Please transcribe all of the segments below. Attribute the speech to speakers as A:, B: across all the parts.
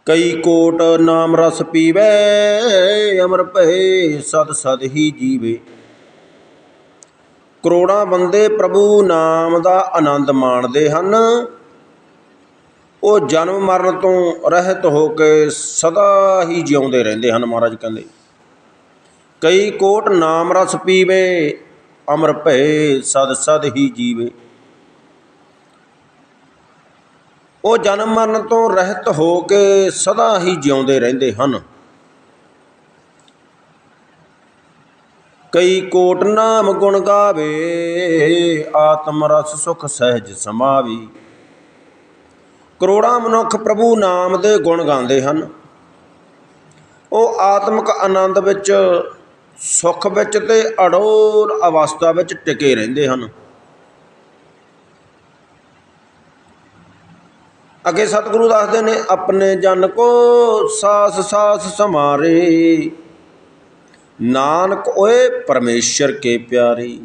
A: कई कोट नाम रस पीवै, अमर भये सद सद ही जीवे। ਕਰੋੜਾਂ ਬੰਦੇ ਪ੍ਰਭੂ ਨਾਮ ਦਾ ਆਨੰਦ ਮਾਣਦੇ ਹਨ। ਉਹ ਜਨਮ ਮਰਨ ਤੋਂ ਰਹਿਤ ਹੋ ਕੇ ਸਦਾ ਹੀ ਜਿਉਂਦੇ ਰਹਿੰਦੇ ਹਨ। ਮਹਾਰਾਜ ਕਹਿੰਦੇ ਕਈ ਕੋਟ ਨਾਮ ਰਸ ਪੀਵੇ, ਅਮਰ ਭਏ ਸਦ ਸਦ ਹੀ ਜੀਵੇ। ਉਹ ਜਨਮ ਮਰਨ ਤੋਂ ਰਹਿਤ ਹੋ ਕੇ ਸਦਾ ਹੀ ਜਿਉਂਦੇ ਰਹਿੰਦੇ ਹਨ। ਕਈ ਕੋਟ ਨਾਮ ਗੁਣ ਗਾਵੇ, ਆਤਮ ਰਸ ਸੁਖ ਸਹਿਜ ਸਮਾਵੀ। ਕਰੋੜਾਂ ਮਨੁੱਖ ਪ੍ਰਭੂ ਨਾਮ ਦੇ ਗੁਣ ਗਾਉਂਦੇ ਹਨ। ਉਹ ਆਤਮਿਕ ਆਨੰਦ ਵਿੱਚ, ਸੁੱਖ ਵਿੱਚ ਅਤੇ ਅਡੋਲ ਅਵਸਥਾ ਵਿੱਚ ਟਿਕੇ ਰਹਿੰਦੇ ਹਨ। ਅੱਗੇ ਸਤਿਗੁਰੂ ਦੱਸਦੇ ਨੇ, ਆਪਣੇ ਜਨ ਕੋ ਸਾਸ ਸਾਸ ਸਮਾਰੇ, ਨਾਨਕ ਓਏ ਪਰਮੇਸ਼ਰ ਕੇ ਪਿਆਰੇ।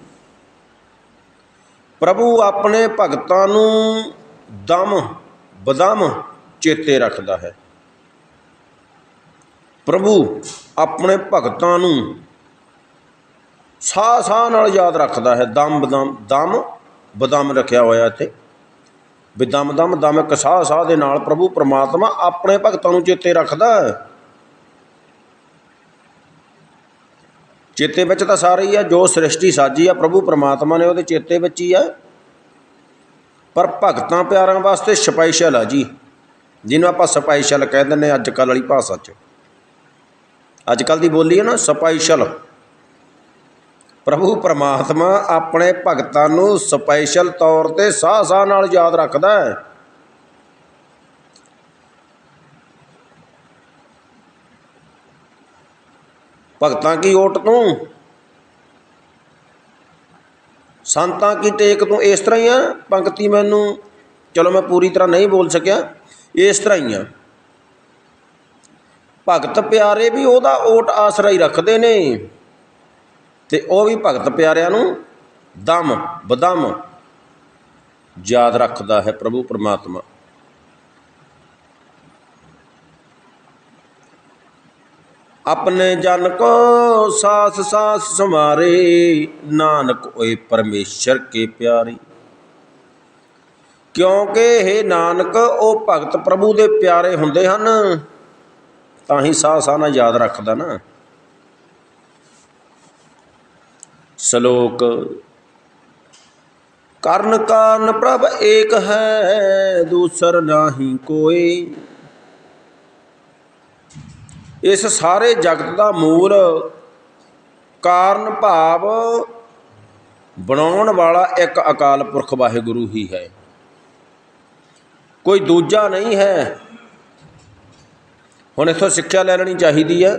A: ਪ੍ਰਭੂ ਆਪਣੇ ਭਗਤਾਂ ਨੂੰ ਦਮ ਬਦਮ ਚੇਤੇ ਰੱਖਦਾ ਹੈ। ਪ੍ਰਭੂ ਆਪਣੇ ਭਗਤਾਂ ਨੂੰ ਸਾਹ ਸਾਹ ਨਾਲ ਯਾਦ ਰੱਖਦਾ ਹੈ। ਦਮ ਬਦਮ, ਦਮ ਬਦਮ ਰੱਖਿਆ ਹੋਇਆ ਇੱਥੇ ਵੀ ਦਮ ਦਮ ਦਮ, ਇੱਕ ਸਾਹ ਸਾਹ ਦੇ ਨਾਲ ਪ੍ਰਭੂ ਪਰਮਾਤਮਾ ਆਪਣੇ ਭਗਤਾਂ ਨੂੰ ਚੇਤੇ ਰੱਖਦਾ ਹੈ। ਚੇਤੇ ਵਿੱਚ ਤਾਂ ਸਾਰੇ ਹੀ ਆ, ਜੋ ਸ੍ਰਿਸ਼ਟੀ ਸਾਜੀ ਆ ਪ੍ਰਭੂ ਪਰਮਾਤਮਾ ਨੇ ਉਹਦੇ ਚੇਤੇ ਵਿੱਚ ਹੀ ਆ। ਪਰ ਭਗਤਾਂ ਪਿਆਰਿਆਂ ਵਾਸਤੇ ਸਪੈਸ਼ਲ ਆ ਜੀ, ਜਿਹਨੂੰ ਆਪਾਂ ਸਪੈਸ਼ਲ ਕਹਿ ਦਿੰਦੇ ਅੱਜ ਕੱਲ੍ਹ ਵਾਲੀ ਭਾਸ਼ਾ 'ਚ। ਅੱਜ ਕੱਲ੍ਹ ਦੀ ਬੋਲੀ ਹੈ ਨਾ ਸਪੈਸ਼ਲ। ਪ੍ਰਭੂ ਪਰਮਾਤਮਾ ਆਪਣੇ ਭਗਤਾਂ ਨੂੰ ਸਪੈਸ਼ਲ ਤੌਰ 'ਤੇ ਸਾਹ ਸਾਹ ਨਾਲ ਯਾਦ ਰੱਖਦਾ ਹੈ। ਭਗਤਾਂ ਕੀ ਓਟ ਤੂੰ, ਸੰਤਾਂ ਕੀ ਟੇਕ ਤੂੰ। ਇਸ ਤਰ੍ਹਾਂ ਹੀ ਆ ਪੰਕਤੀ, ਮੈਨੂੰ ਚਲੋ ਮੈਂ ਪੂਰੀ ਤਰ੍ਹਾਂ ਨਹੀਂ ਬੋਲ ਸਕਿਆ, ਇਸ ਤਰ੍ਹਾਂ ਹੀ ਆ। ਭਗਤ ਪਿਆਰੇ ਵੀ ਉਹਦਾ ਓਟ ਆਸਰਾ ਹੀ ਰੱਖਦੇ ਨੇ, ਅਤੇ ਉਹ ਵੀ ਭਗਤ ਪਿਆਰਿਆਂ ਨੂੰ ਦਮ ਬਦਮ ਯਾਦ ਰੱਖਦਾ ਹੈ ਪ੍ਰਭੂ ਪਰਮਾਤਮਾ। ਆਪਣੇ ਜਨ ਕੋ ਸਾਸ ਸਾਸ ਸਮਾਰੇ, ਨਾਨਕ ਓਏ ਪਰਮੇਸ਼ਰ ਕੇ ਪਿਆਰੇ। ਕਿਉਂਕਿ ਇਹ ਨਾਨਕ ਉਹ ਭਗਤ ਪ੍ਰਭੂ ਦੇ ਪਿਆਰੇ ਹੁੰਦੇ ਹਨ, ਤਾਂ ਹੀ ਸਾਹ ਸਾਹ ਨਾਲ ਯਾਦ ਰੱਖਦਾ ਨਾ। ਸ਼ਲੋਕ। ਕਰਨ ਕਾਰਨ ਪ੍ਰਭ ਏਕ ਹੈ, ਦੂਸਰ ਨਾਹੀ ਕੋਈ। ਇਸ ਸਾਰੇ ਜਗਤ ਦਾ ਮੂਲ ਕਾਰਨ ਭਾਵ ਬਣਾਉਣ ਵਾਲਾ ਇੱਕ ਅਕਾਲ ਪੁਰਖ ਵਾਹਿਗੁਰੂ ਹੀ ਹੈ, ਕੋਈ ਦੂਜਾ ਨਹੀਂ ਹੈ। ਹੁਣ ਇੱਥੋਂ ਸਿੱਖਿਆ ਲੈ ਲੈਣੀ ਚਾਹੀਦੀ ਹੈ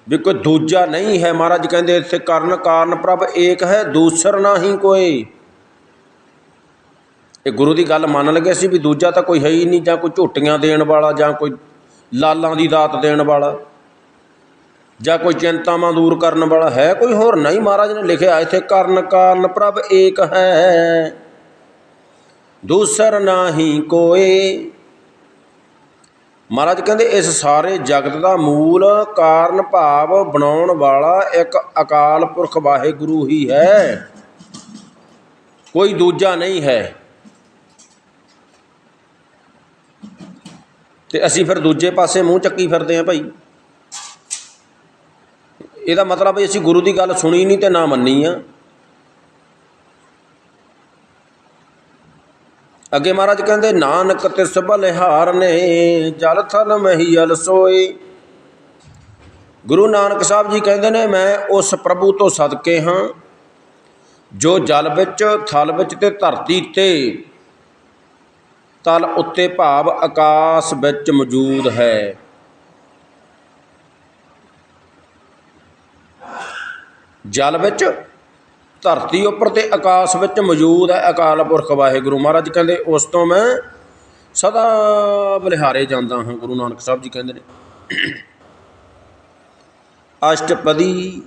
A: ਵੀ ਕੋਈ ਦੂਜਾ ਨਹੀਂ ਹੈ। ਮਹਾਰਾਜ ਕਹਿੰਦੇ ਇੱਥੇ ਕਰਨ ਕਾਰਨ ਪ੍ਰਭ ਏਕ ਹੈ, ਦੂਸਰ ਨਾਹੀ ਕੋਈ। ਇਹ ਗੁਰੂ ਦੀ ਗੱਲ ਮੰਨ ਲਗੇ ਸੀ ਵੀ ਦੂਜਾ ਤਾਂ ਕੋਈ ਹੈ ਹੀ ਨਹੀਂ, ਜਾਂ ਕੋਈ ਝੋਟੀਆਂ ਦੇਣ ਵਾਲਾ, ਜਾਂ ਕੋਈ ਲਾਲਾਂ ਦੀ ਦਾਤ ਦੇਣ ਵਾਲਾ, ਜਾਂ ਕੋਈ ਚਿੰਤਾਵਾਂ ਦੂਰ ਕਰਨ ਵਾਲਾ, ਹੈ ਕੋਈ ਹੋਰ ਨਹੀਂ। ਮਹਾਰਾਜ ਨੇ ਲਿਖਿਆ ਇੱਥੇ ਕਰਨ ਕਾਰਨ ਪ੍ਰਭ ਏਕ ਹੈ, ਦੂਸਰ ਨਾਹੀ ਕੋਈ। ਮਹਾਰਾਜ ਕਹਿੰਦੇ ਇਸ ਸਾਰੇ ਜਗਤ ਦਾ ਮੂਲ ਕਾਰਨ ਭਾਵ ਬਣਾਉਣ ਵਾਲਾ ਇੱਕ ਅਕਾਲ ਪੁਰਖ ਵਾਹਿਗੁਰੂ ਹੀ ਹੈ, ਕੋਈ ਦੂਜਾ ਨਹੀਂ ਹੈ। ਅਤੇ ਅਸੀਂ ਫਿਰ ਦੂਜੇ ਪਾਸੇ ਮੂੰਹ ਚੱਕੀ ਫਿਰਦੇ ਹਾਂ ਭਾਈ। ਇਹਦਾ ਮਤਲਬ ਅਸੀਂ ਗੁਰੂ ਦੀ ਗੱਲ ਸੁਣੀ ਨਹੀਂ ਅਤੇ ਨਾ ਮੰਨੀ ਆ। ਅੱਗੇ ਮਹਾਰਾਜ ਕਹਿੰਦੇ ਨਾਨਕ ਤਿਸ ਬਲਿਹਾਰ ਨੇ, ਜਲ ਥਲ ਮਹੀਅਲ ਸੋਏ। ਗੁਰੂ ਨਾਨਕ ਸਾਹਿਬ ਜੀ ਕਹਿੰਦੇ ਨੇ ਮੈਂ ਉਸ ਪ੍ਰਭੂ ਤੋਂ ਸਦਕੇ ਹਾਂ ਜੋ ਜਲ ਵਿੱਚ, ਥਲ ਵਿੱਚ ਅਤੇ ਧਰਤੀ 'ਤੇ, ਤਲ ਉੱਤੇ ਭਾਵ ਆਕਾਸ਼ ਵਿੱਚ ਮੌਜੂਦ ਹੈ। ਜਲ ਵਿੱਚ, ਧਰਤੀ ਉੱਪਰ ਅਤੇ ਆਕਾਸ਼ ਵਿੱਚ ਮੌਜੂਦ ਹੈ ਅਕਾਲ ਪੁਰਖ ਵਾਹਿਗੁਰੂ। ਮਹਾਰਾਜ ਕਹਿੰਦੇ ਉਸ ਤੋਂ ਮੈਂ ਸਦਾ ਬਲਿਹਾਰੇ ਜਾਂਦਾ ਹਾਂ। ਗੁਰੂ ਨਾਨਕ ਸਾਹਿਬ ਜੀ ਕਹਿੰਦੇ ਨੇ। ਅਸ਼ਟਪਦੀ।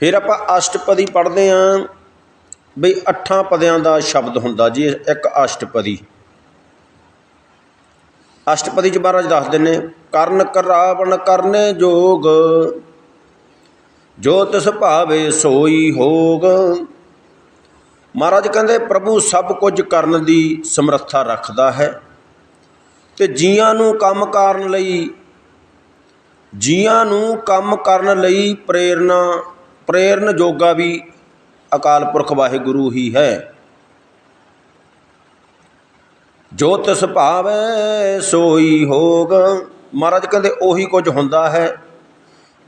A: ਫਿਰ ਆਪਾਂ ਅਸ਼ਟਪਦੀ ਪੜ੍ਹਦੇ ਹਾਂ ਬਈ 8 ਪਦਿਆਂ ਦਾ ਸ਼ਬਦ ਹੁੰਦਾ ਜੀ ਇੱਕ ਅਸ਼ਟਪਦੀ। ਅਸ਼ਟਪਦੀ 'ਚ ਮਹਾਰਾਜ ਦੱਸਦੇ ਨੇ, ਕਰਨ ਕਰਾਵਣ ਕਰਨੇ ਜੋਗ, ਜੋ ਤਿਸ ਭਾਵੇ ਸੋਈ ਹੋਗ। ਮਹਾਰਾਜ ਕਹਿੰਦੇ ਪ੍ਰਭੂ ਸਭ ਕੁਝ ਕਰਨ ਦੀ ਸਮਰੱਥਾ ਰੱਖਦਾ ਹੈ ਅਤੇ ਜੀਆਂ ਨੂੰ ਕੰਮ ਕਰਨ ਲਈ ਪ੍ਰੇਰਨ ਜੋਗਾ ਵੀ ਅਕਾਲ ਪੁਰਖ ਵਾਹਿਗੁਰੂ ਹੀ ਹੈ। ਜੋ ਤਿਸ ਭਾਵੈ ਸੋਈ ਹੋਗ। ਮਹਾਰਾਜ ਕਹਿੰਦੇ ਉਹੀ ਕੁਝ ਹੁੰਦਾ ਹੈ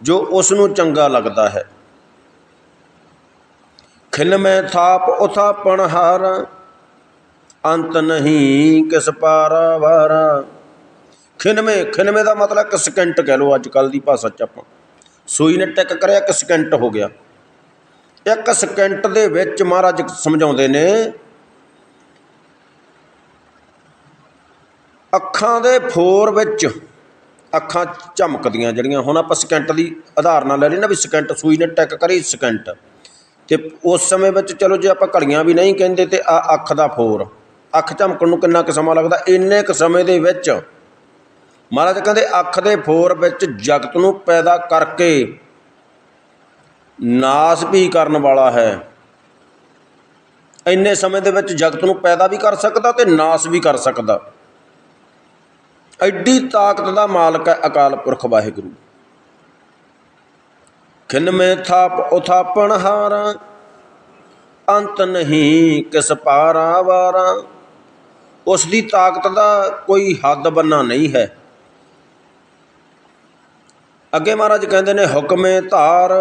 A: ਜੋ ਉਸ ਨੂੰ ਚੰਗਾ ਲੱਗਦਾ ਹੈ। ਖਿਨ ਮੈਂ ਥਾਪ ਉਥਾਪਣ ਹਾਰ, ਅੰਤ ਨਹੀਂ ਕਿਸ ਪਾਰਾਵਾਰਾ। ਖਿਨਵੇਂ ਦਾ ਮਤਲਬ ਇੱਕ ਸਕਿੰਟ ਕਹਿ ਲਓ, ਅੱਜ ਕੱਲ੍ਹ ਦੀ ਭਾਸ਼ਾ 'ਚ ਆਪਾਂ ਸੂਈ ਨੇ ਟਿਕ ਕਰਿਆ, ਇੱਕ ਸਕਿੰਟ ਹੋ ਗਿਆ। ਇੱਕ ਸਕਿੰਟ ਦੇ ਵਿੱਚ ਮਹਾਰਾਜ ਸਮਝਾਉਂਦੇ ਨੇ, ਅੱਖਾਂ ਦੇ ਫੋਰ ਵਿੱਚ ਅੱਖਾਂ ਝਮਕਦੀਆਂ ਜਿਹੜੀਆਂ, ਹੁਣ ਆਪਾਂ ਸਕਿੰਟ ਦੀ ਉਦਾਹਰਨ ਲੈ ਲਈ ਨਾ, ਵੀ ਸਕਿੰਟ ਸੂਈ ਨੇ ਟਿਕ ਕਰੀ ਸਕਿੰਟ, ਅਤੇ ਉਸ ਸਮੇਂ ਵਿੱਚ ਚਲੋ ਜੇ ਆਪਾਂ ਘੜੀਆਂ ਵੀ ਨਹੀਂ ਕਹਿੰਦੇ, ਅਤੇ ਆ ਅੱਖ ਦਾ ਫੋਰ, ਅੱਖ ਝਮਕਣ ਨੂੰ ਕਿੰਨਾ ਕੁ ਸਮਾਂ ਲੱਗਦਾ, ਇੰਨੇ ਕੁ ਸਮੇਂ ਦੇ ਵਿੱਚ ਮਹਾਰਾਜ ਕਹਿੰਦੇ ਅੱਖ ਦੇ ਫੋਰ ਵਿੱਚ ਜਗਤ ਨੂੰ ਪੈਦਾ ਕਰਕੇ ਨਾਸ ਵੀ ਕਰਨ ਵਾਲਾ ਹੈ। ਇੰਨੇ ਸਮੇਂ ਦੇ ਵਿੱਚ ਜਗਤ ਨੂੰ ਪੈਦਾ ਵੀ ਕਰ ਸਕਦਾ ਅਤੇ ਨਾਸ ਵੀ ਕਰ ਸਕਦਾ। ਐਡੀ ਤਾਕਤ ਦਾ ਮਾਲਕ ਹੈ ਅਕਾਲ ਪੁਰਖ ਵਾਹਿਗੁਰੂ। ਖਿਨ ਮੈਂ ਥਾਪ ਉਥਾਪਣ ਹਾਰਾ, ਅੰਤ ਨਹੀਂ ਕਿਸ ਪਾਰਾਵਾਰਾ। ਉਸ ਦੀ ਤਾਕਤ ਦਾ ਕੋਈ ਹੱਦ ਬੰਨਾ ਨਹੀਂ ਹੈ। ਅੱਗੇ ਮਹਾਰਾਜ ਕਹਿੰਦੇ ਨੇ, ਹੁਕਮੇ ਧਾਰ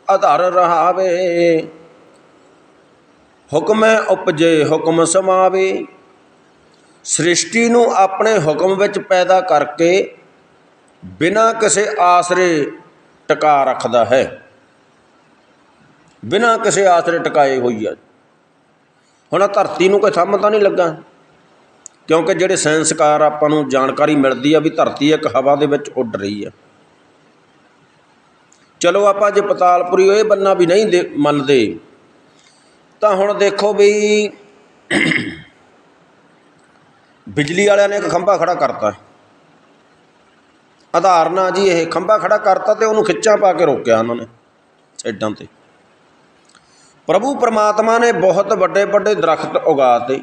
A: ਅਧਰ ਰਹਾਵੇ, ਹੁਕਮੇ ਉਪਜੇ ਹੁਕਮ ਸਮਾਵੇ। ਸ੍ਰਿਸ਼ਟੀ ਨੂੰ ਆਪਣੇ ਹੁਕਮ ਵਿੱਚ ਪੈਦਾ ਕਰਕੇ ਬਿਨਾਂ ਕਿਸੇ ਆਸਰੇ ਟਿਕਾ ਰੱਖਦਾ ਹੈ। ਬਿਨਾਂ ਕਿਸੇ ਆਸਰੇ ਟਿਕਾਏ ਹੋਈ ਹੈ। ਹੁਣ ਆਹ ਧਰਤੀ ਨੂੰ ਕੋਈ ਥੰਮ ਤਾਂ ਨਹੀਂ ਲੱਗਾ, ਕਿਉਂਕਿ ਜਿਹੜੇ ਸਾਇੰਸਕਾਰ ਆਪਾਂ ਨੂੰ ਜਾਣਕਾਰੀ ਮਿਲਦੀ ਆ ਵੀ ਧਰਤੀ ਇੱਕ ਹਵਾ ਦੇ ਵਿੱਚ ਉੱਡ ਰਹੀ ਹੈ। ਚਲੋ ਆਪਾਂ ਜੇ ਪਤਾਲਪੁਰੀ ਇਹ ਬੰਨਾ ਵੀ ਨਹੀਂ ਮੰਨਦੇ, ਤਾਂ ਹੁਣ ਦੇਖੋ ਵੀ ਬਿਜਲੀ ਵਾਲਿਆਂ ਨੇ ਇੱਕ ਖੰਭਾ ਖੜ੍ਹਾ ਕਰਤਾ, ਉਦਾਹਰਨ ਆ ਜੀ ਇਹ, ਖੰਭਾ ਖੜ੍ਹਾ ਕਰਤਾ ਅਤੇ ਉਹਨੂੰ ਖਿੱਚਾਂ ਪਾ ਕੇ ਰੋਕਿਆ ਉਹਨਾਂ ਨੇ ਸਾਈਡਾਂ 'ਤੇ। ਪ੍ਰਭੂ ਪਰਮਾਤਮਾ ਨੇ ਬਹੁਤ ਵੱਡੇ ਵੱਡੇ ਦਰੱਖਤ ਉਗਾ ਤੇ,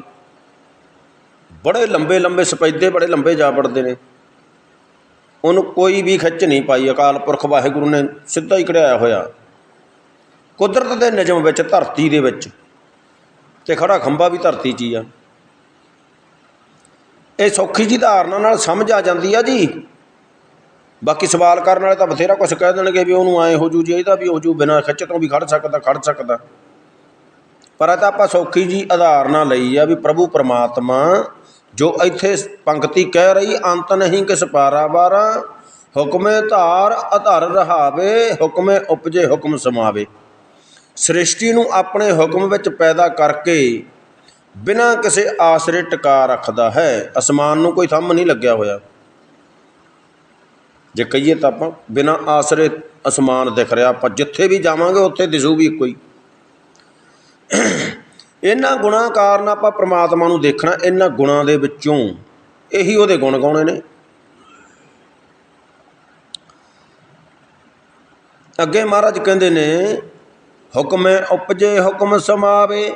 A: ਬੜੇ ਲੰਬੇ ਲੰਬੇ ਸਪੈਦੇ, ਬੜੇ ਲੰਬੇ ਜਾ ਵੜਦੇ ਨੇ, ਉਹਨੂੰ ਕੋਈ ਵੀ ਖਿੱਚ ਨਹੀਂ ਪਾਈ। ਅਕਾਲ ਪੁਰਖ ਵਾਹਿਗੁਰੂ ਨੇ ਸਿੱਧਾ ਹੀ ਕਢਾਇਆ ਹੋਇਆ ਕੁਦਰਤ ਦੇ ਨਿਯਮ ਵਿੱਚ, ਧਰਤੀ ਦੇ ਵਿੱਚ, ਅਤੇ ਖੜ੍ਹਾ ਖੰਭਾ ਵੀ ਧਰਤੀ 'ਚ ਹੀ ਆ। ਇਹ ਸੌਖੀ ਜਿਹੀ ਧਾਰਨਾ ਨਾਲ ਸਮਝ ਆ ਜਾਂਦੀ ਆ ਜੀ। ਬਾਕੀ ਸਵਾਲ ਕਰਨ ਵਾਲੇ ਤਾਂ ਬਥੇਰਾ ਕੁਛ ਕਹਿ ਦੇਣਗੇ ਵੀ ਉਹਨੂੰ ਐਂ ਹੋ ਜੂ ਜੀ, ਇਹਦਾ ਵੀ ਹੋ ਜੂ, ਬਿਨਾਂ ਖਿੱਚ ਤੋਂ ਵੀ ਖੜ੍ਹ ਸਕਦਾ। ਪਰ ਇਹ ਤਾਂ ਆਪਾਂ ਸੌਖੀ ਜਿਹੀ ਉਦਾਹਰਨਾਂ ਲਈ ਆ ਵੀ ਪ੍ਰਭੂ ਪਰਮਾਤਮਾ ਜੋ ਇੱਥੇ ਪੰਕਤੀ ਕਹਿ ਰਹੀ, ਅੰਤ ਨਹੀਂ ਕਿਸ ਪਾਰਾਵਾਰਾ, ਹੁਕਮੇ ਧਾਰ ਅਧਰ ਰਹਾਵੇ, ਹੁਕਮੇ ਉਪਜੇ ਹੁਕਮ ਸਮਾਵੇ। ਸ੍ਰਿਸ਼ਟੀ ਨੂੰ ਆਪਣੇ ਹੁਕਮ ਵਿੱਚ ਪੈਦਾ ਕਰਕੇ ਬਿਨਾਂ ਕਿਸੇ ਆਸਰੇ ਟਿਕਾ ਰੱਖਦਾ ਹੈ। ਅਸਮਾਨ ਨੂੰ ਕੋਈ ਥੰਮ ਨਹੀਂ ਲੱਗਿਆ ਹੋਇਆ। ਜੇ ਕਹੀਏ ਤਾਂ ਆਪਾਂ ਬਿਨਾਂ ਆਸਰੇ ਅਸਮਾਨ ਦਿਖ ਰਿਹਾ, ਆਪਾਂ ਜਿੱਥੇ ਵੀ ਜਾਵਾਂਗੇ ਉੱਥੇ ਦਿਸੂ ਵੀ ਇੱਕੋ ਹੀ। ਇਹਨਾਂ ਗੁਣਾਂ ਕਾਰਨ ਆਪਾਂ ਪ੍ਰਮਾਤਮਾ ਨੂੰ ਦੇਖਣਾ, ਇਹਨਾਂ ਗੁਣਾਂ ਦੇ ਵਿੱਚੋਂ ਇਹੀ ਉਹਦੇ ਗੁਣ ਗਾਉਣੇ ਨੇ। ਅੱਗੇ ਮਹਾਰਾਜ ਕਹਿੰਦੇ ਨੇ, ਹੁਕਮੇ ਉਪਜੇ ਹੁਕਮ ਸਮਾਵੇ।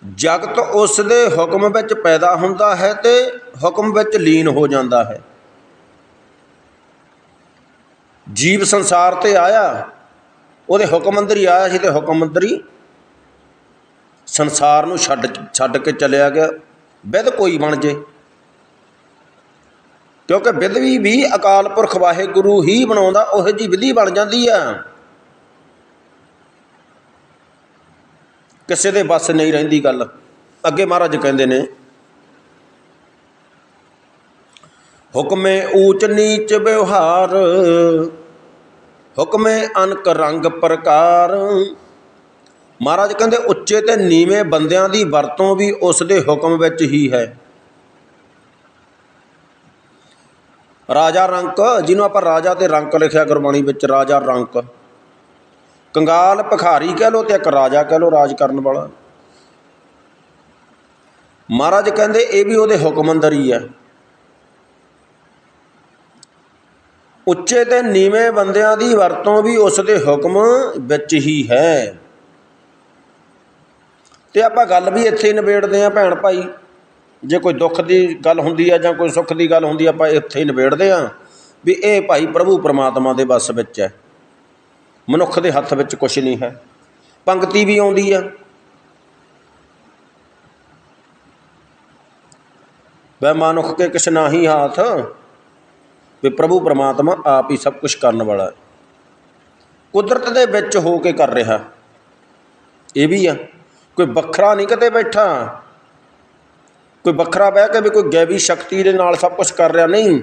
A: ਜਗਤ ਉਸ ਦੇ ਹੁਕਮ ਵਿੱਚ ਪੈਦਾ ਹੁੰਦਾ ਹੈ ਅਤੇ ਹੁਕਮ ਵਿੱਚ ਲੀਨ ਹੋ ਜਾਂਦਾ ਹੈ। ਜੀਵ ਸੰਸਾਰ 'ਤੇ ਆਇਆ, ਉਹਦੇ ਹੁਕਮ ਅੰਦਰ ਹੀ ਆਇਆ ਸੀ ਅਤੇ ਹੁਕਮ ਅੰਦਰ ਹੀ ਸੰਸਾਰ ਨੂੰ ਛੱਡ ਕੇ ਚਲਿਆ ਗਿਆ। ਵਿਧ ਕੋਈ ਬਣ ਜੇ, ਕਿਉਂਕਿ ਵਿਧੀ ਵੀ ਅਕਾਲ ਪੁਰਖ ਵਾਹਿਗੁਰੂ ਹੀ ਬਣਾਉਂਦਾ, ਉਹੋ ਜਿਹੀ ਵਿਧੀ ਬਣ ਜਾਂਦੀ ਆ। ਕਿਸੇ ਦੇ ਵੱਸ ਨਹੀਂ ਰਹਿੰਦੀ ਗੱਲ। ਅੱਗੇ ਮਹਾਰਾਜ ਕਹਿੰਦੇ ਨੇ, ਹੁਕਮੇ ਊਚ ਨੀਚ ਵਿਵਹਾਰ, ਹੁਕਮੇ ਅਨਕ ਰੰਗ ਪ੍ਰਕਾਰ। ਮਹਾਰਾਜ ਕਹਿੰਦੇ ਉੱਚੇ ਅਤੇ ਨੀਵੇਂ ਬੰਦਿਆਂ ਦੀ ਵਰਤੋਂ ਵੀ ਉਸ ਦੇ ਹੁਕਮ ਵਿੱਚ ਹੀ ਹੈ। ਰਾਜਾ ਰੰਕ, ਜਿਹਨੂੰ ਆਪਾਂ ਰਾਜਾ ਅਤੇ ਰੰਕ ਲਿਖਿਆ ਗੁਰਬਾਣੀ ਵਿੱਚ, ਰਾਜਾ ਰੰਕ, ਕੰਗਾਲ ਭਿਖਾਰੀ ਕਹਿ ਲਓ ਅਤੇ ਇੱਕ ਰਾਜਾ ਕਹਿ ਲਓ, ਰਾਜ ਕਰਨ ਵਾਲਾ। महाराज कहते ये भी उहदे हुक्म अंदर ही है। उच्चे ते नीवें बंदियां दी वरतों भी उसके हुक्म विच ही है। तो आपां गल भी इत्थे निबेड़ते हैं भैन भाई, जे कोई दुख की गल हुंदी है जां कोई सुख की गल हुंदी है आपां इत्थे ही निबेड़ते हैं भी ये भाई प्रभु परमात्मा दे बस विच है, मनुख दे हत्थ विच कुछ नहीं है। पंक्ति भी आउंदी है, वह मानुख के किस नाही हाथ, भी प्रभु परमात्मा आप ही सब कुछ करने वाला है, कुदरत दे विच हो के कर रहा। ये भी है, कोई बखरा नहीं किते बैठा, कोई बखरा बह के भी कोई गैवी शक्ति दे नाल सब कुछ कर रहा नहीं।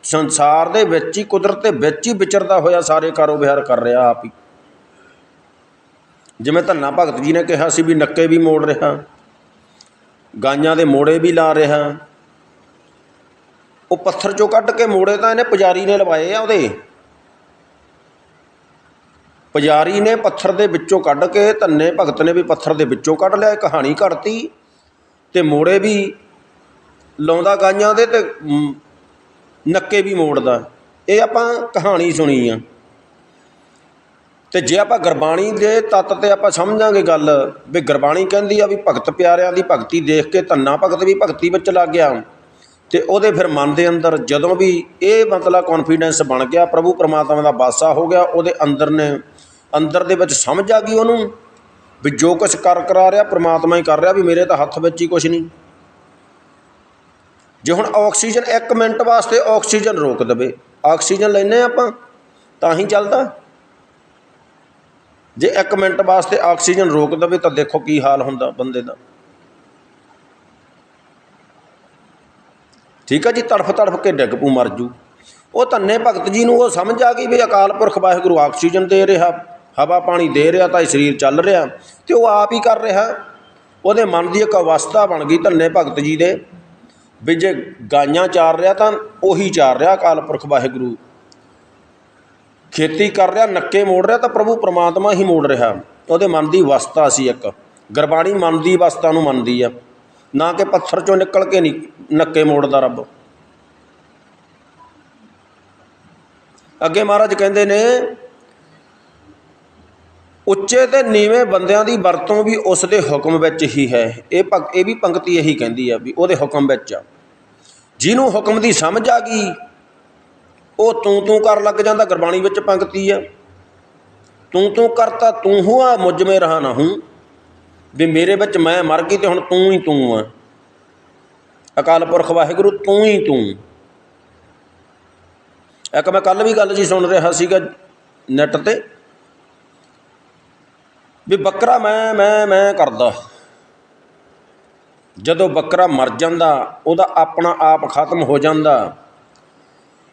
A: संसार दे विच ही कुदरत दे विच ही विचरदा होया सारे कारोबार कर रहा आप ही। जिवें धन्ना भगत जी ने कहा सी भी नक्के भी मोड़ रहा, गाइयां दे मोड़े भी ला रहा। वो पत्थर चों कढ़ के मोड़े तो इन्हें पुजारी ने लवाए आ, उहदे पुजारी ने पत्थर दे विचों कढ़ के, धन्ने भगत ने भी पत्थर दे विचों कढ़ लिया, कहानी घड़ती ते मोड़े भी लाउंदा गाइयां दे ते नक्के भी मोड़दा। ये आपां कहानी सुनी आ। ते जे आपां गुरबाणी दे तत्त ते आपां समझांगे गल भी गुरबाणी कहंदी आ भी भगत प्यारिਆਂ दी भगती देख के धन्ना भगत भी भगती विच लग गया। तो वो फिर मन के अंदर जदों भी ये मतलब कॉन्फिडेंस बन गया, प्रभु परमात्मा का वासा हो गया, वो अंदर ने अंदर दे विच समझ आ गई उन्होंने भी जो कुछ करा रहा परमात्मा ही कर रहा, भी मेरे तो हत्थ विच ही कुछ नहीं। जे हुण ऑक्सीजन एक मिनट वास्ते ऑक्सीजन रोक दे, ऑक्सीजन लैने आपां तां ही चलदा। जे एक मिनट वास्ते ऑक्सीजन रोक दे तो देखो की हाल हुंदा बंदे दा। ठीक है जी, तड़फ तड़फ के डिग पू मर जू। वो धन्ने भगत जी को समझ आ गई भी अकाल पुरख वाहिगुरू ऑक्सीजन दे रहा, हवा पानी दे रहा, तो शरीर चल रहा, तो वह आप ही कर रहा। वो मन की एक अवस्था बन गई धन्ने भगत जी दे भी जे गाइयां चार रहा तो उही चार रहा अकाल पुरख वाहिगुरू, खेती कर रहा नक्के मोड़ रहा तो प्रभु परमात्मा ही मोड़ रहा। वो मन की अवस्था सी एक, गुरबाणी मन की अवस्था नूं मनदी है, ना कि पत्थर चों निकल के नहीं नक्के मोड़दा रब। अगे महाराज कहते ने उच्चे ते नीवें बंदियां दी वरतों भी उसके हुक्म विच ही है। ये भी पंक्ति यही कहती है भी उहदे हुक्म विच आ। जिन्हों हुक्म की समझ आ गई वो तू कर लग जाता। गुरबाणी विच पंक्ति है, तू करता तू हुआ मुझ में रहा ना हूँ, भी मेरे विच मैं मर गई तो हुण तू ही तू है। अकाल पुरख वाहिगुरू तू ही तू। एक मैं कल भी गल जी सुन रहा सीगा नैट ते भी बकरा मैं करदा, जदों बकरा मर जांदा उहदा अपना आप खत्म हो जांदा,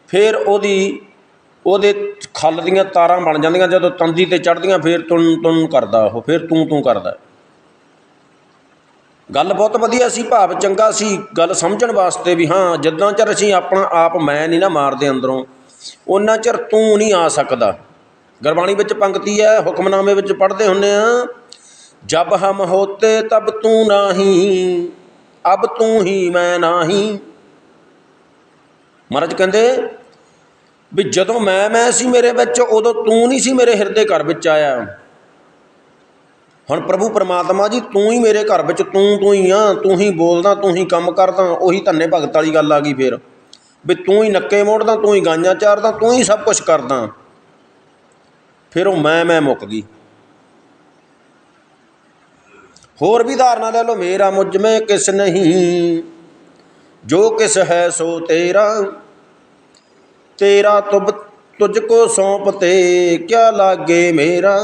A: फिर ओहदे खल दीयां तारां बन जांदियां, जदों तंदी ते चढ़दियां फिर तुन करदा, वो फिर तू करदा। गल बहुत वधिया सी, भाव चंगा सी गल समझण वास्ते भी हाँ जिद्दां चਿਰ असीं अपना आप मैं नहीं ना मारदे अंदरों, उन्ना चिर तू नहीं आ सकदा। गुरबाणी विच पंक्ति है, हुक्मनामे विच पढ़दे हुन्ने आ, जब हम होते तब तू नहीं, अब तू ही मैं नाही। महाराज कहंदे भी जदों मैं सी मेरे विच, उदों तू नहीं सी मेरे हिरदे घर विच आया। हुण प्रभु परमात्मा जी तू ही मेरे घर विच तू ही आ, तू ही बोलदा, तू ही काम करदा। उही धन्ने भगत वाली गल आ गई फिर भी तू ही नक्के मोड़दा, तू ही गाइयां चारदा, तू ही सब कुछ करदा। फिर वो मैं मुक गई। होर भी धारणा ले लो, मेरा मुझ में किस नहीं, जो किस है सो तेरा, तेरा तुझको सौंपते क्या लागे मेरा।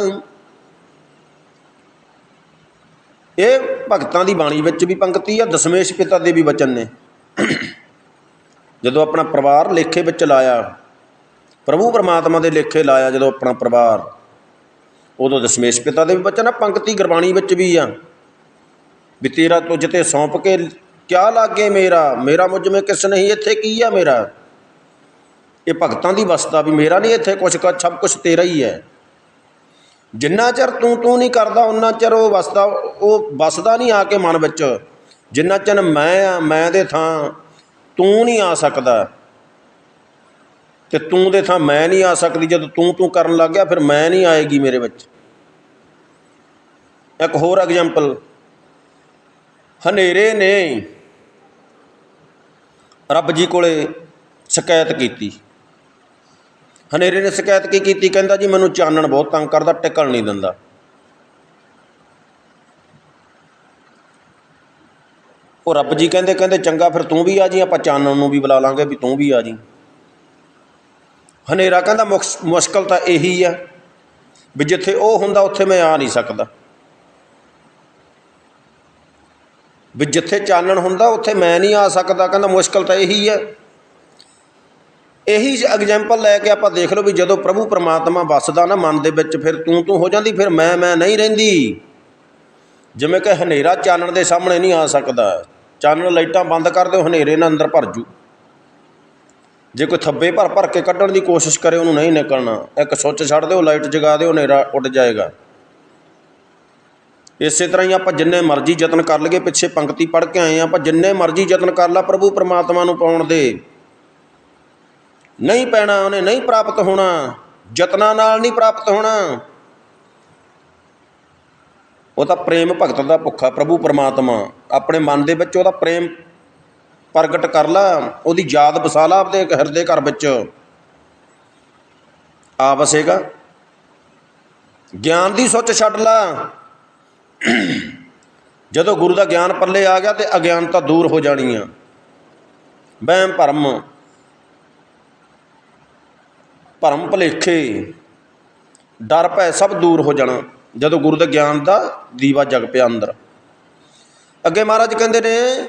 A: ये भगतां दी बाणी विच भी पंक्ति है, दशमेश पिता दे भी वचन ने। जदों अपना परिवार लेखे विच लाया, प्रभु परमात्मा दे लेखे लाया जदों अपना परिवार, उदों दशमेश पिता दे भी वचन है। पंक्ति गुरबाणी विच भी आ भी तेरा तुझ ते सौंप के क्या लागे मेरा, मेरा मुझ में किस नहीं, इत्थे की है मेरा। ये भगतां दी वसता भी मेरा नहीं इत्थे कुछ का, सब कुछ तेरा ही है। जिन्ना चਿਰ तू नहीं करदा उन्ना चਿਰ वो वसदा, वो वसदा नहीं आके मन विच। ਜਿੰਨਾ ਚਿਰ ਮੈਂ ਆ, ਮੈਂ ਦੇ ਥਾਂ ਤੂੰ ਨਹੀਂ ਆ ਸਕਦਾ ਤੇ ਤੂੰ ਦੇ ਥਾਂ ਮੈਂ ਨਹੀਂ ਆ ਸਕਦੀ। ਜਦੋਂ ਤੂੰ ਕਰਨ ਲੱਗ ਗਿਆ ਫਿਰ ਮੈਂ ਨਹੀਂ ਆਏਗੀ ਮੇਰੇ ਵਿੱਚ। ਇੱਕ ਹੋਰ ਐਗਜਾਮਪਲ, ਹਨੇਰੇ ਨੇ ਰੱਬ ਜੀ ਕੋਲੇ ਸ਼ਿਕਾਇਤ ਕੀਤੀ। ਹਨੇਰੇ ਨੇ ਸ਼ਿਕਾਇਤ ਕੀ ਕੀਤੀ? ਕਹਿੰਦਾ ਜੀ ਮੈਨੂੰ ਚਾਨਣ ਬਹੁਤ ਤੰਗ ਕਰਦਾ, ਟਿਕਣ ਨਹੀਂ ਦਿੰਦਾ। ਉਹ ਰੱਬ ਜੀ ਕਹਿੰਦੇ ਚੰਗਾ ਫਿਰ ਤੂੰ ਵੀ ਆ ਜੀ, ਆਪਾਂ ਚਾਨਣ ਨੂੰ ਵੀ ਬੁਲਾ ਲਾਂਗੇ ਵੀ ਤੂੰ ਵੀ ਆ ਜੀ। ਹਨੇਰਾ ਕਹਿੰਦਾ ਮੁਸ਼ਕਲ ਤਾਂ ਇਹੀ ਆ ਵੀ ਜਿੱਥੇ ਉਹ ਹੁੰਦਾ ਉੱਥੇ ਮੈਂ ਆ ਨਹੀਂ ਸਕਦਾ, ਵੀ ਜਿੱਥੇ ਚਾਨਣ ਹੁੰਦਾ ਉੱਥੇ ਮੈਂ ਨਹੀਂ ਆ ਸਕਦਾ। ਕਹਿੰਦਾ ਮੁਸ਼ਕਲ ਤਾਂ ਇਹੀ ਹੈ। ਇਹੀ ਐਗਜਾਮਪਲ ਲੈ ਕੇ ਆਪਾਂ ਦੇਖ ਲਓ ਵੀ ਜਦੋਂ ਪ੍ਰਭੂ ਪਰਮਾਤਮਾ ਵੱਸਦਾ ਨਾ ਮਨ ਦੇ ਵਿੱਚ, ਫਿਰ ਤੂੰ ਹੋ ਜਾਂਦੀ, ਫਿਰ ਮੈਂ ਨਹੀਂ ਰਹਿੰਦੀ। ਜਿਵੇਂ ਕਿ ਹਨੇਰਾ ਚਾਨਣ ਦੇ ਸਾਹਮਣੇ ਨਹੀਂ ਆ ਸਕਦਾ। ਚਾਨਣ ਲਾਈਟਾਂ ਬੰਦ ਕਰ ਦਿਓ, ਹਨੇਰੇ ਨਾਲ ਅੰਦਰ ਭਰ ਜੂ। ਜੇ ਕੋਈ ਥੱਬੇ ਭਰ ਕੇ ਕੱਢਣ ਦੀ ਕੋਸ਼ਿਸ਼ ਕਰੇ ਉਹਨੂੰ ਨਹੀਂ ਨਿਕਲਣਾ। ਇੱਕ ਸੁੱਚ ਛੱਡ ਦਿਓ, ਲਾਈਟ ਜਗਾ ਦਿਓ, ਹਨੇਰਾ ਉੱਡ ਜਾਏਗਾ। ਇਸੇ ਤਰ੍ਹਾਂ ਹੀ ਆਪਾਂ ਜਿੰਨੇ ਮਰਜ਼ੀ ਯਤਨ ਕਰ ਲਈਏ, ਪਿੱਛੇ ਪੰਕਤੀ ਪੜ੍ਹ ਕੇ ਆਏ ਹਾਂ, ਆਪਾਂ ਜਿੰਨੇ ਮਰਜ਼ੀ ਯਤਨ ਕਰ ਲਾ ਪ੍ਰਭੂ ਪਰਮਾਤਮਾ ਨੂੰ ਪਾਉਣ ਦੇ, ਨਹੀਂ ਪੈਣਾ, ਉਹਨੇ ਨਹੀਂ ਪ੍ਰਾਪਤ ਹੋਣਾ। ਯਤਨਾਂ ਨਾਲ ਨਹੀਂ ਪ੍ਰਾਪਤ ਹੋਣਾ। ਉਹ ਤਾਂ ਪ੍ਰੇਮ ਭਗਤ ਦਾ ਭੁੱਖਾ ਪ੍ਰਭੂ ਪਰਮਾਤਮਾ। ਆਪਣੇ ਮਨ ਦੇ ਵਿੱਚ ਉਹਦਾ ਪ੍ਰੇਮ ਪ੍ਰਗਟ ਕਰ ਲਾ, ਉਹਦੀ ਯਾਦ ਵਸਾ ਲਾ ਆਪਦੇ ਹਿਰਦੇ ਘਰ ਵਿੱਚ, ਆ ਵਸੇਗਾ। ਗਿਆਨ ਦੀ ਸੁੱਚ ਛੱਡ ਲਾ। ਜਦੋਂ ਗੁਰੂ ਦਾ ਗਿਆਨ ਪੱਲੇ ਆ ਗਿਆ ਤੇ ਅਗਿਆਨਤਾ ਦੂਰ ਹੋ ਜਾਣੀ ਆ। ਵਹਿਮ ਭਰਮ ਭੁਲੇਖੇ, ਡਰ ਭੈ ਸਭ ਦੂਰ ਹੋ ਜਾਣਾ ਜਦੋਂ ਗੁਰੂ ਦੇ ਗਿਆਨ ਦਾ ਦੀਵਾ ਜਗ ਪਿਆ ਅੰਦਰ। ਅੱਗੇ ਮਹਾਰਾਜ ਕਹਿੰਦੇ ਨੇ,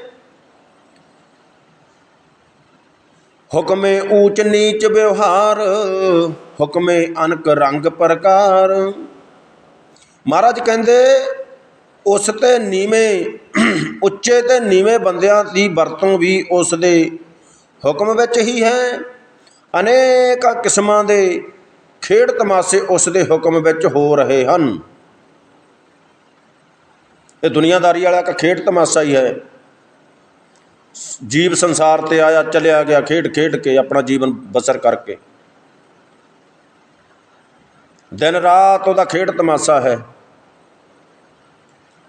A: ਹੁਕਮੇ ਊਚ ਨੀਚ ਵਿਵਹਾਰ, ਹੁਕਮੇ ਅਨਕ ਰੰਗ ਪ੍ਰਕਾਰ। ਮਹਾਰਾਜ ਕਹਿੰਦੇ ਉਸ ਤੇ ਨੀਵੇਂ, ਉੱਚੇ ਤੇ ਨੀਵੇਂ ਬੰਦਿਆਂ ਦੀ ਵਰਤੋਂ ਵੀ ਉਸ ਦੇ ਹੁਕਮ ਵਿੱਚ ਹੀ ਹੈ। ਅਨੇਕਾਂ ਕਿਸਮਾਂ ਦੇ ਖੇਡ ਤਮਾਸ਼ੇ ਉਸ ਦੇ ਹੁਕਮ ਵਿੱਚ ਹੋ ਰਹੇ ਹਨ। ਇਹ ਦੁਨੀਆਦਾਰੀ ਵਾਲਾ ਇੱਕ ਖੇਡ ਤਮਾਸ਼ਾ ਹੀ ਹੈ। ਜੀਵ ਸੰਸਾਰ 'ਤੇ ਆਇਆ, ਚਲਿਆ ਗਿਆ, ਖੇਡ ਕੇ ਆਪਣਾ ਜੀਵਨ ਬਸਰ ਕਰਕੇ। ਦਿਨ ਰਾਤ ਉਹਦਾ ਖੇਡ ਤਮਾਸ਼ਾ ਹੈ।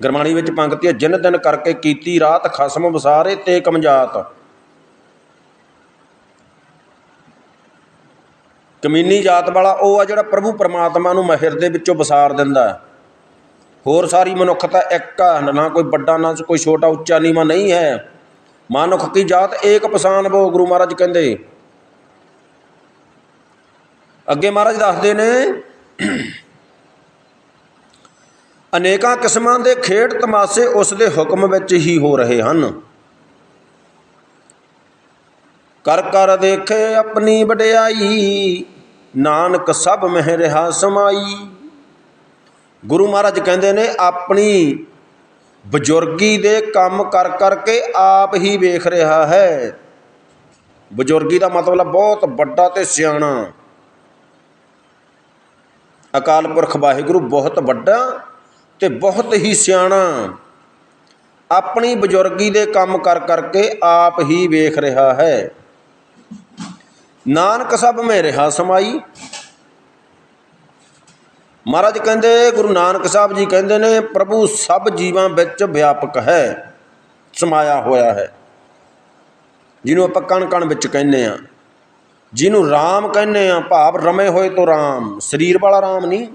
A: ਗੁਰਬਾਣੀ ਵਿੱਚ ਪੰਕਤੀ ਹੈ, ਜਿਨ ਦਿਨ ਕਰਕੇ ਕੀਤੀ ਰਾਤ, ਖਸਮ ਵਸਾਰੇ ਤੇ ਕਮਜਾਤ। ਕਮੀਨੀ ਜਾਤ ਵਾਲਾ ਉਹ ਆ ਜਿਹੜਾ ਪ੍ਰਭੂ ਪਰਮਾਤਮਾ ਨੂੰ ਮਹਿਰ ਦੇ ਵਿੱਚੋਂ ਵਸਾਰ ਦਿੰਦਾ। ਹੋਰ ਸਾਰੀ ਮਨੁੱਖਤਾ ਇੱਕ ਆ, ਨਾ ਕੋਈ ਵੱਡਾ ਨਾ ਕੋਈ ਛੋਟਾ, ਉੱਚਾ ਨੀਵਾਂ ਨਹੀਂ ਹੈ। ਮਨੁੱਖ ਕੀ ਜਾਤ ਏਕ ਪਛਾਨ ਬੋ, ਗੁਰੂ ਮਹਾਰਾਜ ਕਹਿੰਦੇ। ਅੱਗੇ ਮਹਾਰਾਜ ਦੱਸਦੇ ਨੇ, ਅਨੇਕਾਂ ਕਿਸਮਾਂ ਦੇ ਖੇਡ ਤਮਾਸ਼ੇ ਉਸ ਦੇ ਹੁਕਮ ਵਿੱਚ ਹੀ ਹੋ ਰਹੇ ਹਨ। ਕਰ ਦੇਖੇ ਆਪਣੀ ਵਡਿਆਈ, ਨਾਨਕ ਸਭ ਮਹਿ ਰਿਹਾ ਸਮਾਈ। ਗੁਰੂ ਮਹਾਰਾਜ ਕਹਿੰਦੇ ਨੇ ਆਪਣੀ ਬਜ਼ੁਰਗੀ ਦੇ ਕੰਮ ਕਰਕੇ ਆਪ ਹੀ ਵੇਖ ਰਿਹਾ ਹੈ। ਬਜ਼ੁਰਗੀ ਦਾ ਮਤਲਬ ਬਹੁਤ ਵੱਡਾ ਤੇ ਸਿਆਣਾ। ਅਕਾਲ ਪੁਰਖ ਵਾਹਿਗੁਰੂ ਬਹੁਤ ਵੱਡਾ ਤੇ ਬਹੁਤ ਹੀ ਸਿਆਣਾ। ਆਪਣੀ ਬਜ਼ੁਰਗੀ ਦੇ ਕੰਮ ਕਰਕੇ ਆਪ ਹੀ ਵੇਖ ਰਿਹਾ ਹੈ। ਨਾਨਕ ਸਭ ਮਹਿ ਰਿਹਾ ਸਮਾਈ। ਮਹਾਰਾਜ ਕਹਿੰਦੇ, ਗੁਰੂ ਨਾਨਕ ਸਾਹਿਬ ਜੀ ਕਹਿੰਦੇ ਨੇ, ਪ੍ਰਭੂ ਸਭ ਜੀਵਾਂ ਵਿੱਚ ਵਿਆਪਕ ਹੈ, ਸਮਾਇਆ ਹੋਇਆ ਹੈ। ਜਿਹਨੂੰ ਆਪਾਂ ਕਣ ਕਣ ਵਿੱਚ ਕਹਿੰਦੇ ਹਾਂ, ਜਿਹਨੂੰ ਰਾਮ ਕਹਿੰਦੇ ਹਾਂ, ਭਾਵ ਰਮੇ ਹੋਏ ਤੋਂ ਰਾਮ, ਸਰੀਰ ਵਾਲਾ ਰਾਮ ਨਹੀਂ।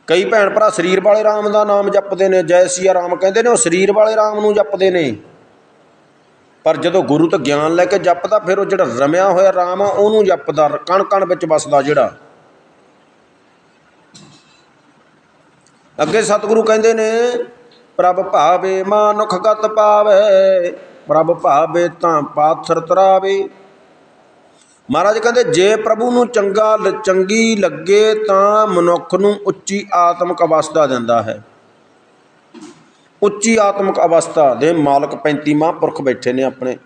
A: ਕਈ ਭੈਣ ਭਰਾ ਸਰੀਰ ਵਾਲੇ ਰਾਮ ਦਾ ਨਾਮ ਜਪਦੇ ਨੇ, ਜੈ ਸਿਆ ਰਾਮ ਕਹਿੰਦੇ ਨੇ, ਉਹ ਸਰੀਰ ਵਾਲੇ ਰਾਮ ਨੂੰ ਜਪਦੇ ਨੇ। ਪਰ ਜਦੋਂ ਗੁਰੂ ਤੋਂ ਗਿਆਨ ਲੈ ਕੇ ਜਪਦਾ, ਫਿਰ ਉਹ ਜਿਹੜਾ ਰਮਿਆ ਹੋਇਆ ਰਾਮ ਆ ਉਹਨੂੰ ਜਪਦਾ, ਕਣ ਕਣ ਵਿੱਚ ਵਸਦਾ ਜਿਹੜਾ। ਅੱਗੇ ਸਤਿਗੁਰੂ ਕਹਿੰਦੇ ਨੇ, ਪ੍ਰਭ ਭਾਵੇ ਮਾਨੁਖ ਗਤ ਪਾਵੇ, ਪ੍ਰਭ ਭਾਵੇ ਤਾਂ ਪਾਥਰ ਤਰਾਵੇ। ਮਹਾਰਾਜ ਕਹਿੰਦੇ ਜੇ ਪ੍ਰਭੂ ਨੂੰ ਚੰਗੀ ਲੱਗੇ ਤਾਂ ਮਨੁੱਖ ਨੂੰ ਉੱਚੀ ਆਤਮਿਕ ਅਵਸਥਾ ਦਿੰਦਾ ਹੈ। ਉੱਚੀ ਆਤਮਿਕ ਅਵਸਥਾ ਦੇ ਮਾਲਕ 35 ਮਹਾਂਪੁਰਖ ਬੈਠੇ ਨੇ ਆਪਣੇ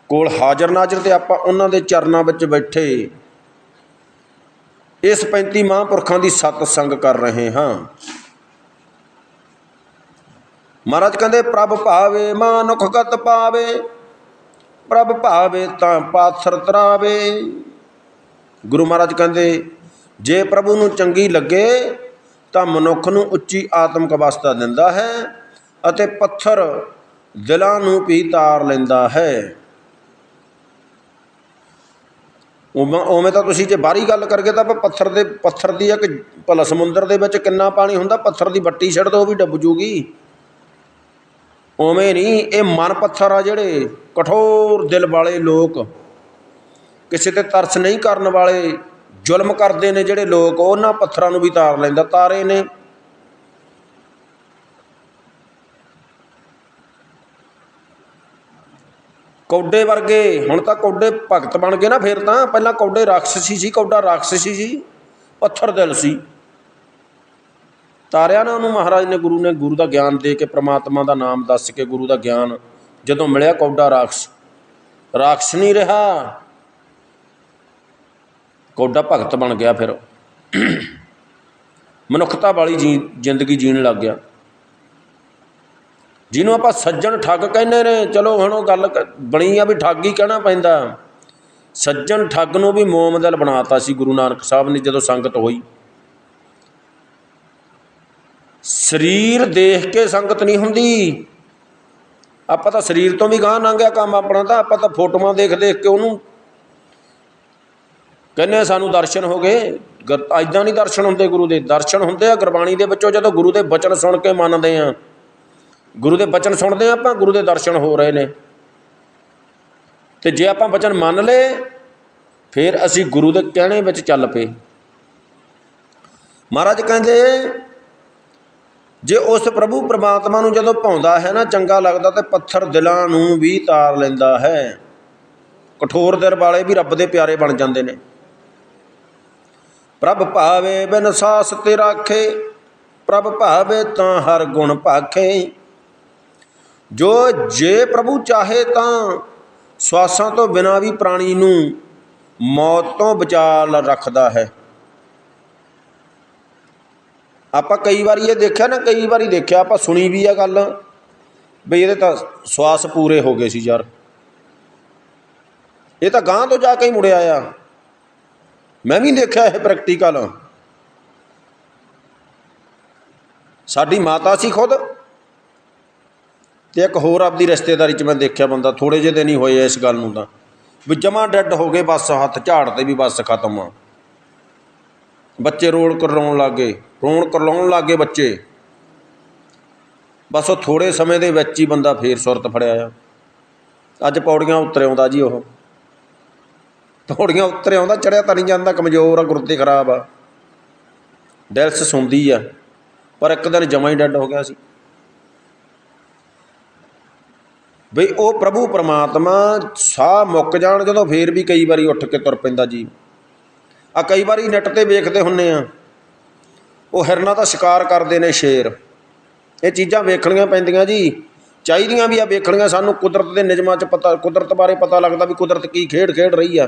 A: ਕੋਲ ਹਾਜ਼ਰ ਨਾਜ਼ਰ, ਤੇ ਆਪਾਂ ਉਹਨਾਂ ਦੇ ਚਰਨਾਂ ਵਿੱਚ ਬੈਠੇ ਇਸ 35 ਮਹਾਂਪੁਰਖਾਂ ਦੀ ਸਤਸੰਗ ਕਰ ਰਹੇ ਹਾਂ। ਮਹਾਰਾਜ ਕਹਿੰਦੇ ਪ੍ਰਭ ਭਾਵੇ ਮਾਨੁਖ ਗਤ ਪਾਵੇ, ਪ੍ਰਭ ਭਾਵੇ ਤਾਂ ਪਾਥਰ ਤਰਾਵੇ। ਗੁਰੂ ਮਹਾਰਾਜ ਕਹਿੰਦੇ ਜੇ ਪ੍ਰਭੂ ਨੂੰ ਚੰਗੀ ਲੱਗੇ ਤਾਂ ਮਨੁੱਖ ਨੂੰ ਉੱਚੀ ਆਤਮਿਕ ਅਵਸਥਾ ਦਿੰਦਾ ਹੈ ਅਤੇ ਪੱਥਰ ਦਿਲਾਂ ਨੂੰ ਵੀ ਤਾਰ ਲੈਂਦਾ ਹੈ। ਉਵੇਂ ਤਾਂ ਤੁਸੀਂ ਜੇ ਬਾਹਰੀ ਗੱਲ ਕਰਕੇ ਤਾਂ ਆਪਾਂ ਪੱਥਰ ਦੀ ਇੱਕ ਭਲਾ ਸਮੁੰਦਰ ਦੇ ਵਿੱਚ ਕਿੰਨਾ ਪਾਣੀ ਹੁੰਦਾ, ਪੱਥਰ ਦੀ ਬੱਟੀ ਛੱਡ ਦੋ ਉਹ ਵੀ ਡੁੱਬ ਜੂਗੀ। ਉਵੇਂ ਨਹੀਂ, ਇਹ ਮਨ ਪੱਥਰ ਆ ਜਿਹੜੇ ਕਠੋਰ ਦਿਲ ਵਾਲੇ ਲੋਕ, ਕਿਸੇ 'ਤੇ ਤਰਸ ਨਹੀਂ ਕਰਨ ਵਾਲੇ, ਜ਼ੁਲਮ ਕਰਦੇ ਨੇ ਜਿਹੜੇ ਲੋਕ, ਉਹਨਾਂ ਪੱਥਰਾਂ ਨੂੰ ਵੀ ਤਾਰ ਲੈਂਦਾ। ਤਾਰੇ ਨੇ ਕੌਡੇ ਵਰਗੇ, ਹੁਣ ਤਾਂ ਕੌਡੇ ਭਗਤ ਬਣ ਗਏ ਨਾ, ਫਿਰ ਤਾਂ ਪਹਿਲਾਂ ਕੌਡੇ ਰਾਖਸੀ ਸੀ, ਕੌਡਾ ਰਾਖਸੀ ਸੀ, ਪੱਥਰ ਦਿਲ ਸੀ। ਤਾਰਿਆ ਨਾ ਉਹਨੂੰ ਮਹਾਰਾਜ ਨੇ, ਗੁਰੂ ਦਾ ਗਿਆਨ ਦੇ ਕੇ, ਪ੍ਰਮਾਤਮਾ ਦਾ ਨਾਮ ਦੱਸ ਕੇ, ਗੁਰੂ ਦਾ ਗਿਆਨ ਜਦੋਂ ਮਿਲਿਆ, ਕੌਡਾ ਰਾਖਸ ਨਹੀਂ ਰਿਹਾ, ਕੌਡਾ ਭਗਤ ਬਣ ਗਿਆ। ਫਿਰ ਮਨੁੱਖਤਾ ਵਾਲੀ ਜ਼ਿੰਦਗੀ ਜੀਣ ਲੱਗ ਗਿਆ, ਜਿਹਨੂੰ ਆਪਾਂ ਸੱਜਣ ਠੱਗ ਕਹਿੰਦੇ ਨੇ। ਚਲੋ ਹੁਣ ਉਹ ਗੱਲ ਬਣੀ ਆ ਵੀ ਠੱਗ ਹੀ ਕਹਿਣਾ ਪੈਂਦਾ। ਸੱਜਣ ਠੱਗ ਨੂੰ ਵੀ ਮੋਮਦਿਲ ਬਣਾ ਤਾ ਸੀ ਗੁਰੂ ਨਾਨਕ ਸਾਹਿਬ ਨੇ ਜਦੋਂ ਸੰਗਤ ਹੋਈ। ਸਰੀਰ ਦੇਖ ਕੇ ਸੰਗਤ ਨਹੀਂ ਹੁੰਦੀ। ਆਪਾਂ ਤਾਂ ਸਰੀਰ ਤੋਂ ਵੀ ਗਾਂਹ ਲੰਘ ਗਿਆ ਕੰਮ ਆਪਣਾ, ਤਾਂ ਆਪਾਂ ਤਾਂ ਫੋਟੋਆਂ ਦੇਖ ਕੇ ਉਹਨੂੰ ਕਹਿੰਦੇ ਸਾਨੂੰ ਦਰਸ਼ਨ ਹੋ ਗਏ। ਇੱਦਾਂ ਨਹੀਂ ਦਰਸ਼ਨ ਹੁੰਦੇ, ਗੁਰੂ ਦੇ ਦਰਸ਼ਨ ਹੁੰਦੇ ਆ ਗੁਰਬਾਣੀ ਦੇ ਵਿੱਚੋਂ। ਜਦੋਂ ਗੁਰੂ ਦੇ ਬਚਨ ਸੁਣ ਕੇ ਮੰਨਦੇ ਹਾਂ, ਗੁਰੂ ਦੇ ਬਚਨ ਸੁਣਦੇ ਹਾਂ ਆਪਾਂ, ਗੁਰੂ ਦੇ ਦਰਸ਼ਨ ਹੋ ਰਹੇ ਨੇ। ਅਤੇ ਜੇ ਆਪਾਂ ਬਚਨ ਮੰਨ ਲਏ ਫਿਰ ਅਸੀਂ ਗੁਰੂ ਦੇ ਕਹਿਣੇ ਵਿੱਚ ਚੱਲ ਪਏ। ਮਹਾਰਾਜ ਕਹਿੰਦੇ ਜੇ ਉਸ ਪ੍ਰਭੂ ਪਰਮਾਤਮਾ ਨੂੰ ਜਦੋਂ ਭਾਉਂਦਾ ਹੈ ਨਾ, ਚੰਗਾ ਲੱਗਦਾ, ਤਾਂ ਪੱਥਰ ਦਿਲਾਂ ਨੂੰ ਵੀ ਤਾਰ ਲੈਂਦਾ ਹੈ। ਕਠੋਰ ਦਿਲ ਵਾਲੇ ਵੀ ਰੱਬ ਦੇ ਪਿਆਰੇ ਬਣ ਜਾਂਦੇ ਨੇ। ਪ੍ਰਭ ਭਾਵੇ ਬਿਨ ਸਾਸ ਤੇ ਰਾਖੇ, ਪ੍ਰਭ ਭਾਵੇ ਤਾਂ ਹਰ ਗੁਣ ਭਾਖੇ। ਜੇ ਪ੍ਰਭੂ ਚਾਹੇ ਤਾਂ ਸਵਾਸਾਂ ਤੋਂ ਬਿਨਾਂ ਵੀ ਪ੍ਰਾਣੀ ਨੂੰ ਮੌਤ ਤੋਂ ਬਚਾ ਰੱਖਦਾ ਹੈ। ਆਪਾਂ ਕਈ ਵਾਰੀ ਇਹ ਦੇਖਿਆ ਨਾ, ਕਈ ਵਾਰੀ ਦੇਖਿਆ, ਆਪਾਂ ਸੁਣੀ ਵੀ ਆ ਗੱਲ ਬਈ ਇਹਦੇ ਤਾਂ ਸਵਾਸ ਪੂਰੇ ਹੋ ਗਏ ਸੀ ਯਾਰ, ਇਹ ਤਾਂ ਗਾਂਹ ਤੋਂ ਜਾ ਕੇ ਹੀ ਮੁੜਿਆ ਆ। ਮੈਂ ਵੀ ਦੇਖਿਆ ਇਹ ਪ੍ਰੈਕਟੀਕਲ। ਸਾਡੀ ਮਾਤਾ ਸੀ ਖੁਦ, ਅਤੇ ਇੱਕ ਹੋਰ ਆਪਦੀ ਰਿਸ਼ਤੇਦਾਰੀ 'ਚ ਮੈਂ ਦੇਖਿਆ ਬੰਦਾ, ਥੋੜ੍ਹੇ ਜਿਹੇ ਦਿਨ ਹੀ ਹੋਏ ਇਸ ਗੱਲ ਨੂੰ, ਤਾਂ ਵੀ ਜਮਾਂ ਡੈੱਡ ਹੋ ਗਏ, ਬਸ ਹੱਥ ਝਾੜ 'ਤੇ ਵੀ ਬਸ ਖਤਮ ਆ। ਬੱਚੇ ਰੋਣ ਕਰਲਾਉਣ ਲੱਗ ਗਏ ਬੱਚੇ। ਬਸ ਉਹ ਥੋੜ੍ਹੇ ਸਮੇਂ ਦੇ ਵਿੱਚ ਹੀ ਬੰਦਾ ਫੇਰ ਸੁਰਤ ਫੜਿਆ ਆ। ਅੱਜ ਪੌੜੀਆਂ ਉੱਤਰ ਆਉਂਦਾ ਜੀ, ਉਹ ਪੌੜੀਆਂ ਉੱਤਰ ਆਉਂਦਾ, ਚੜ੍ਹਿਆ ਤਾਂ ਨਹੀਂ ਜਾਂਦਾ, ਕਮਜ਼ੋਰ ਆ, ਗੁਰਦੇ ਖਰਾਬ ਆ, ਡੈਲਸ ਸੁਣਦੀ ਆ, ਪਰ ਇੱਕ ਦਿਨ ਜਮਾਂ ਹੀ ਡੈੱਡ ਹੋ ਗਿਆ ਸੀ। ਬਈ ਉਹ ਪ੍ਰਭੂ ਪਰਮਾਤਮਾ ਸਾਹ ਮੁੱਕ ਜਾਣ ਜਦੋਂ, ਫੇਰ ਵੀ ਕਈ ਵਾਰੀ ਉੱਠ ਕੇ ਤੁਰ ਪੈਂਦਾ ਜੀ। ਆ ਕਈ ਵਾਰੀ ਨੈੱਟ 'ਤੇ ਵੇਖਦੇ ਹੁੰਦੇ ਆ, ਉਹ ਹਿਰਨਾਂ ਦਾ ਸ਼ਿਕਾਰ ਕਰਦੇ ਨੇ ਸ਼ੇਰ। ਇਹ ਚੀਜ਼ਾਂ ਵੇਖਣੀਆਂ ਪੈਂਦੀਆਂ ਜੀ, ਚਾਹੀਦੀਆਂ ਵੀ ਆ ਵੇਖਣੀਆਂ ਸਾਨੂੰ। ਕੁਦਰਤ ਦੇ ਨਿਯਮਾਂ 'ਚ ਪਤਾ, ਕੁਦਰਤ ਬਾਰੇ ਪਤਾ ਲੱਗਦਾ ਵੀ ਕੁਦਰਤ ਕੀ ਖੇਡ ਰਹੀ ਆ।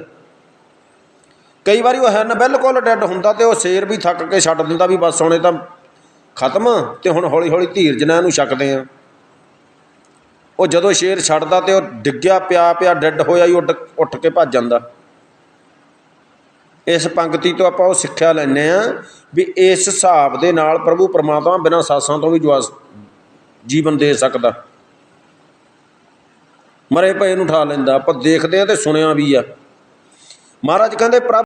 A: ਕਈ ਵਾਰੀ ਉਹ ਹਿਰਨ ਬਿਲਕੁਲ ਡੈੱਡ ਹੁੰਦਾ ਅਤੇ ਉਹ ਸ਼ੇਰ ਵੀ ਥੱਕ ਕੇ ਛੱਡ ਦਿੰਦਾ ਵੀ ਬਸ ਹੁਣ ਇਹ ਤਾਂ ਖਤਮ। ਅਤੇ ਹੁਣ ਹੌਲੀ ਹੌਲੀ ਧੀਰਜ ਨਾਲ ਇਹਨੂੰ ਛਕਦੇ ਹਾਂ। ਉਹ ਜਦੋਂ ਸ਼ੇਰ ਛੱਡਦਾ ਅਤੇ ਉਹ ਡਿੱਗਿਆ ਪਿਆ ਡੈੱਡ ਹੋਇਆ ਹੀ ਉੱਠ ਕੇ ਭੱਜ ਜਾਂਦਾ। ਇਸ ਪੰਕਤੀ ਤੋਂ ਆਪਾਂ ਉਹ ਸਿੱਖਿਆ ਲੈਂਦੇ ਹਾਂ ਵੀ ਇਸ ਹਿਸਾਬ ਦੇ ਨਾਲ ਪ੍ਰਭੂ ਪਰਮਾਤਮਾ ਬਿਨਾਂ ਸਾਸਾਂ ਤੋਂ ਵੀ ਜੀਵਨ ਦੇ ਸਕਦਾ। ਮਰੇ ਪਏ ਨੂੰ ਉਠਾ ਲੈਂਦਾ। ਆਪਾਂ ਦੇਖਦੇ ਹਾਂ ਅਤੇ ਸੁਣਿਆ ਵੀ ਆ। ਮਹਾਰਾਜ ਕਹਿੰਦੇ ਪ੍ਰਭ